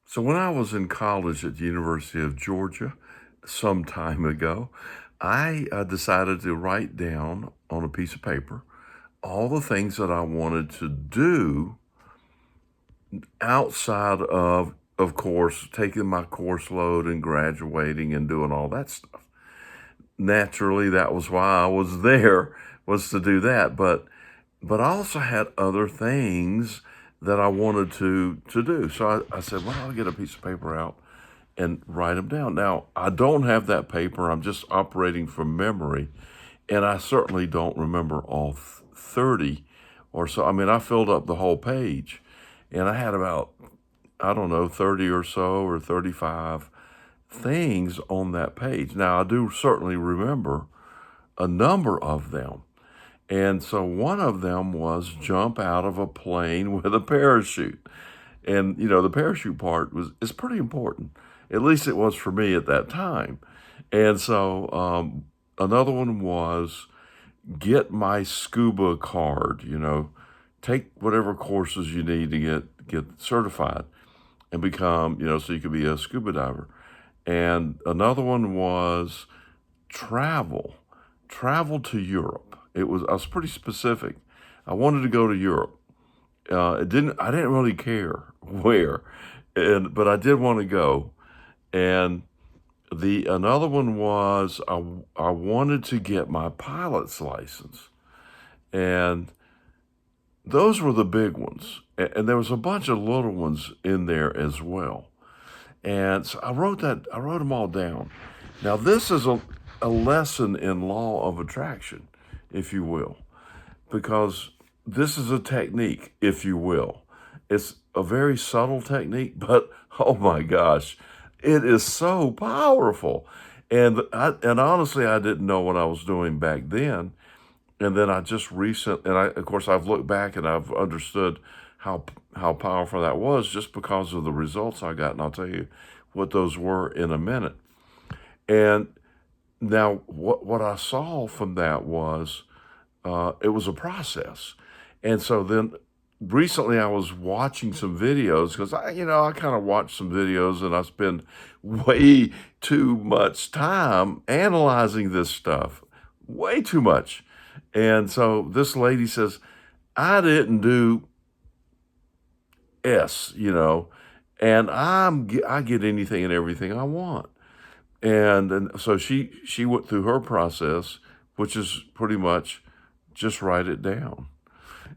So when I was in college at the University of Georgia some time ago, I decided to write down on a piece of paper all the things that I wanted to do outside of course, taking my course load and graduating and doing all that stuff. Naturally, that was why I was there, was to do that. But I also had other things that I wanted to do. So I said, well, I'll get a piece of paper out and write them down. Now, I don't have that paper. I'm just operating from memory, and I certainly don't remember all 30 or so. I mean, I filled up the whole page, and I had about, I don't know, 30 or so or 35 things on that page. Now, I do certainly remember a number of them. And so one of them was jump out of a plane with a parachute. And the parachute part is pretty important. At least it was for me at that time. And so another one was get my scuba card. Take whatever courses you need to get certified and become, so you could be a scuba diver. And another one was travel to Europe. I was pretty specific. I wanted to go to Europe. I didn't really care where, but I did want to go. And another one was I wanted to get my pilot's license, and those were the big ones. And there was a bunch of little ones in there as well. And so I wrote them all down. Now this is a lesson in law of attraction, if you will, because this is a technique, if you will. It's a very subtle technique, but oh my gosh, it is so powerful. And honestly, I didn't know what I was doing back then. And then of course, I've looked back and I've understood how powerful that was just because of the results I got. And I'll tell you what those were in a minute. And now what I saw from that was, it was a process. And so then recently I was watching some videos because I kind of watch some videos and I spend way too much time analyzing this stuff, way too much. And so this lady says, I didn't do S, and I get anything and everything I want. And so she went through her process, which is pretty much just write it down.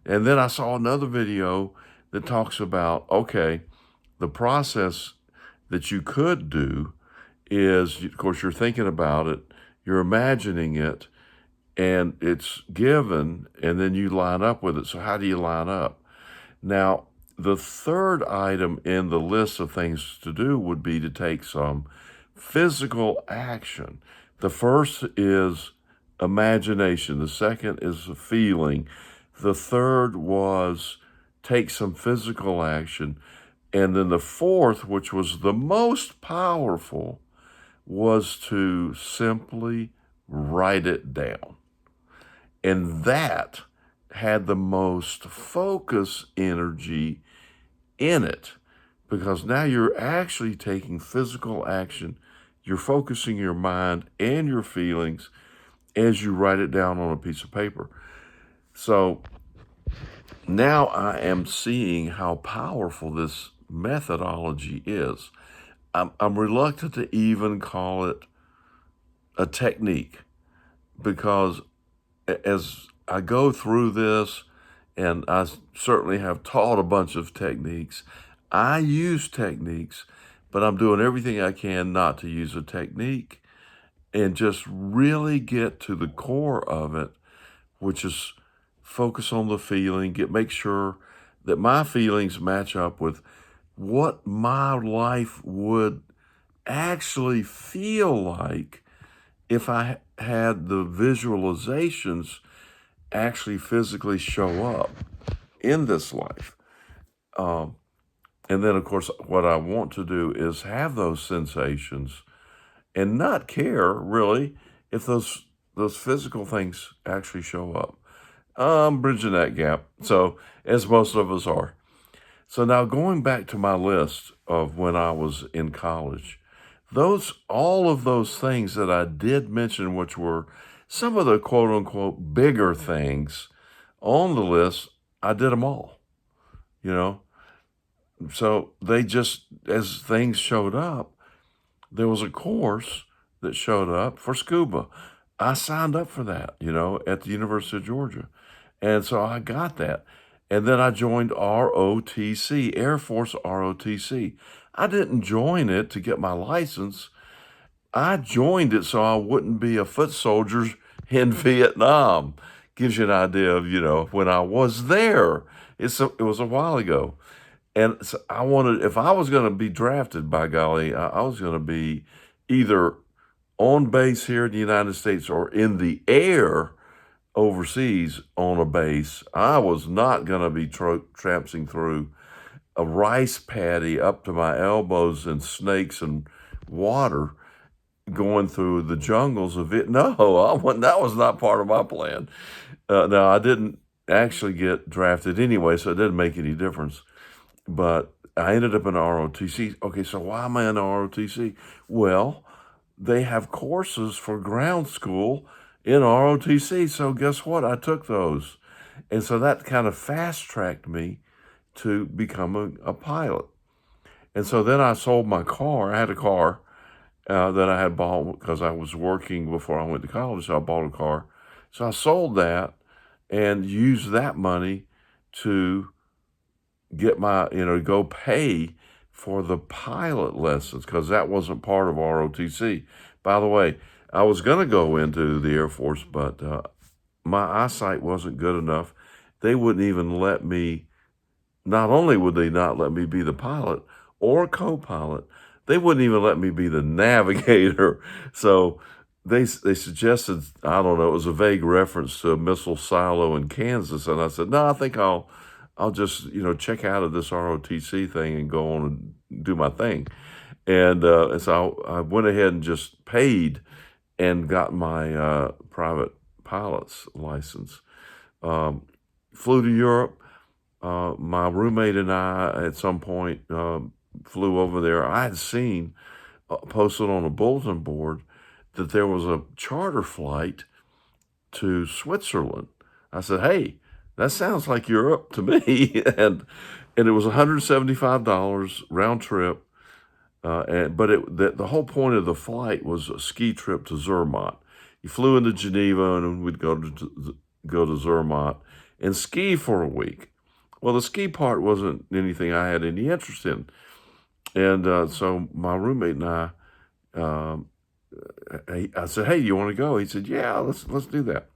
And then I saw another video that talks about, okay, the process that you could do is, of course, you're thinking about it, you're imagining it, and it's given, and then you line up with it. So how do you line up? Now, the third item in the list of things to do would be to take some physical action. The first is imagination. The second is a feeling. The third was take some physical action. And then the fourth, which was the most powerful, was to simply write it down. And that had the most focus energy in it, because now you're actually taking physical action. You're focusing your mind and your feelings as you write it down on a piece of paper. So now I am seeing how powerful this methodology is. I'm reluctant to even call it a technique, because as I go through this, and I certainly have taught a bunch of techniques, I use techniques, but I'm doing everything I can not to use a technique and just really get to the core of it, which is focus on the feeling, make sure that my feelings match up with what my life would actually feel like if I had the visualizations actually physically show up in this life. And then, of course, what I want to do is have those sensations and not care, really, if those physical things actually show up. I'm bridging that gap, so as most of us are. So now going back to my list of when I was in college, all of those things that I did mention, which were some of the quote unquote bigger things on the list, I did them all, you know. So they just, as things showed up, there was a course that showed up for scuba. I signed up for that, at the University of Georgia. And so I got that. And then I joined ROTC, Air Force ROTC. I didn't join it to get my license. I joined it so I wouldn't be a foot soldier in Vietnam. Gives you an idea of, when I was there. It was a while ago. And so I wanted, if I was going to be drafted, by golly, I was going to be either on base here in the United States or in the air overseas on a base. I was not going to be tramping through a rice paddy up to my elbows in snakes and water, going through the jungles of it. No, that was not part of my plan. Now, I didn't actually get drafted anyway, so it didn't make any difference. But I ended up in ROTC. Okay, so why am I in ROTC? Well, they have courses for ground school in ROTC. So guess what? I took those. And so that kind of fast-tracked me to become a pilot. And so then I sold my car. I had a car that I had bought because I was working before I went to college, so I bought a car. So I sold that and used that money to get go pay for the pilot lessons, because that wasn't part of ROTC. By the way, I was going to go into the Air Force, but my eyesight wasn't good enough. They wouldn't even let me, not only would they not let me be the pilot or co-pilot, they wouldn't even let me be the navigator. So they suggested, I don't know, it was a vague reference to a missile silo in Kansas. And I said, no, I think I'll just, check out of this ROTC thing and go on and do my thing. And so I went ahead and just paid and got my private pilot's license. Flew to Europe. My roommate and I, at some point, flew over there. I had seen posted on a bulletin board that there was a charter flight to Switzerland. I said, hey, that sounds like Europe to me. and it was $175 round trip. But the whole point of the flight was a ski trip to Zermatt. You flew into Geneva, and we'd go to Zermatt and ski for a week. Well, the ski part wasn't anything I had any interest in. And so my roommate and I said, hey, you want to go? He said, yeah, let's do that.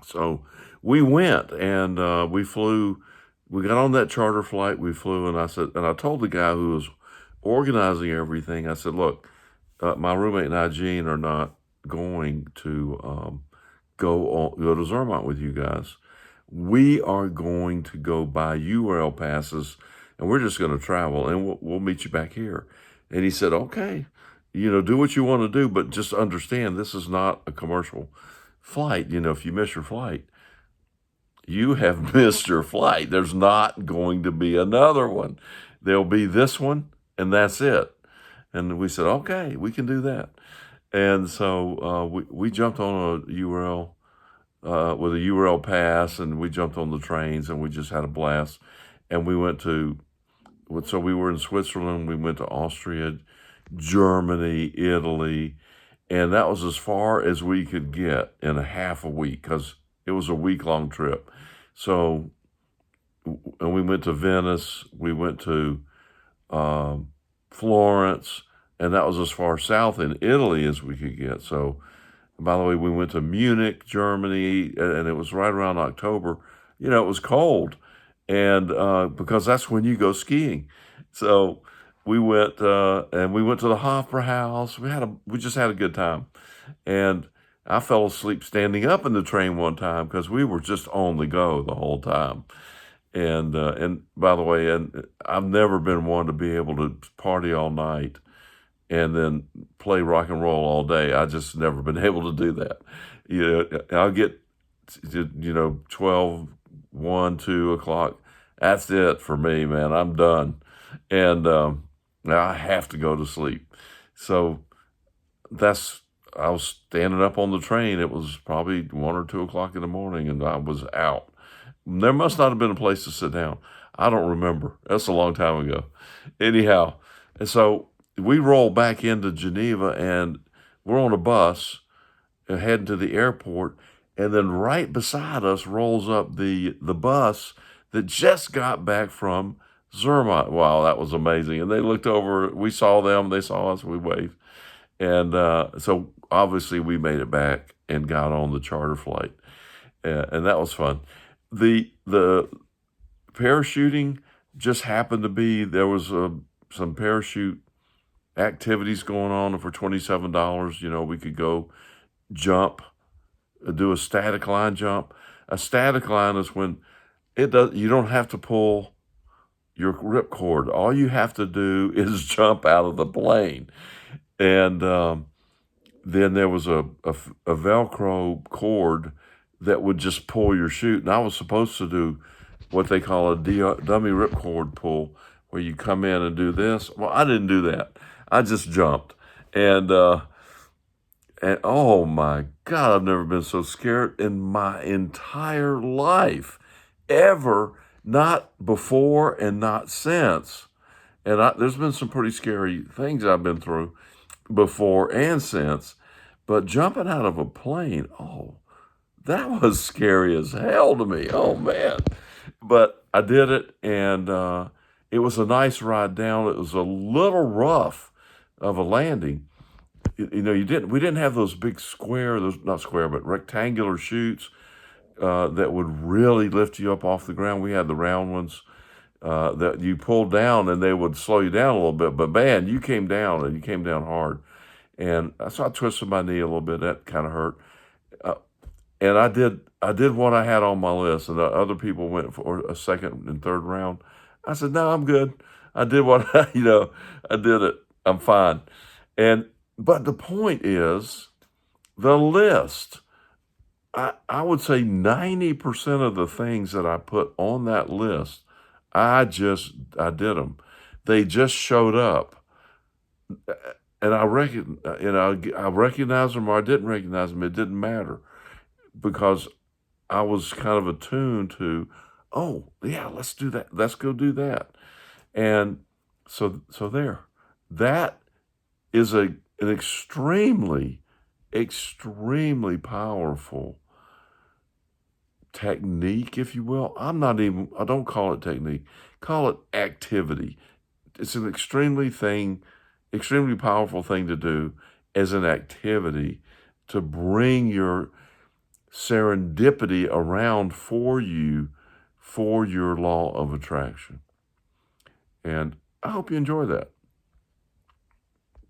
So we went, and we flew. We got on that charter flight. We flew, and I told the guy who was organizing everything, I said, look, my roommate and I, Gene, are not going to go to Zermatt with you guys. We are going to go buy URL passes, and we're just going to travel, and we'll meet you back here. And he said, okay, do what you want to do, but just understand this is not a commercial flight. If you miss your flight, you have missed your flight. There's not going to be another one. There'll be this one, and that's it. And we said, okay, we can do that. And so we jumped on a URL with a URL pass, and we jumped on the trains, and we just had a blast. And we were in Switzerland. We went to Austria, Germany, Italy, and that was as far as we could get in a half a week, because it was a week-long trip. So, and we went to Venice, we went to Florence, and that was as far south in Italy as we could get. So, by the way, we went to Munich, Germany, and it was right around October. It was cold, and because that's when you go skiing. So we went and we went to the Hofbräu House. We just had a good time, and I fell asleep standing up in the train one time because we were just on the go the whole time. And by the way, and I've never been one to be able to party all night and then play rock and roll all day. I just never been able to do that. I'll get to, 12, 1, 2 o'clock, That's it for me, man. I'm done. And now I have to go to sleep. So that's, I was standing up on the train. It was probably 1 or 2 o'clock in the morning, and I was out. There must not have been a place to sit down. I don't remember. That's a long time ago. Anyhow, and so we roll back into Geneva, and we're on a bus heading to the airport, and then right beside us rolls up the bus that just got back from Zermatt. Wow, that was amazing. And they looked over, we saw them, they saw us, we waved. And so obviously we made it back and got on the charter flight. And that was fun. The parachuting just happened to be, there was some parachute activities going on for $27. We could go jump, do a static line jump. A static line is when you don't have to pull your ripcord. All you have to do is jump out of the plane. And then there was a Velcro cord that would just pull your chute. And I was supposed to do what they call a dummy ripcord pull, where you come in and do this. Well, I didn't do that. I just jumped. And oh my God, I've never been so scared in my entire life, ever, not before and not since. And there's been some pretty scary things I've been through before and since, but jumping out of a plane, oh, that was scary as hell to me. Oh man. But I did it, and it was a nice ride down. It was a little rough of a landing. We didn't have those big not square, but rectangular chutes that would really lift you up off the ground. We had the round ones that you pulled down, and they would slow you down a little bit. But man, you came down, and you came down hard. And so I twisted my knee a little bit. That kind of hurt. And I did what I had on my list, and the other people went for a second and third round. I said, no, I'm good. I did what I did it. I'm fine. But the point is, the list. I would say 90% of the things that I put on that list, I did them. They just showed up. And I recognized them or I didn't recognize them. It didn't matter, because I was kind of attuned to, oh yeah, let's do that. Let's go do that. And so there, that is an extremely, extremely powerful technique, if you will. I don't call it technique, call it activity. It's an extremely powerful thing to do as an activity to bring your serendipity around for you for your law of attraction. And I hope you enjoy that.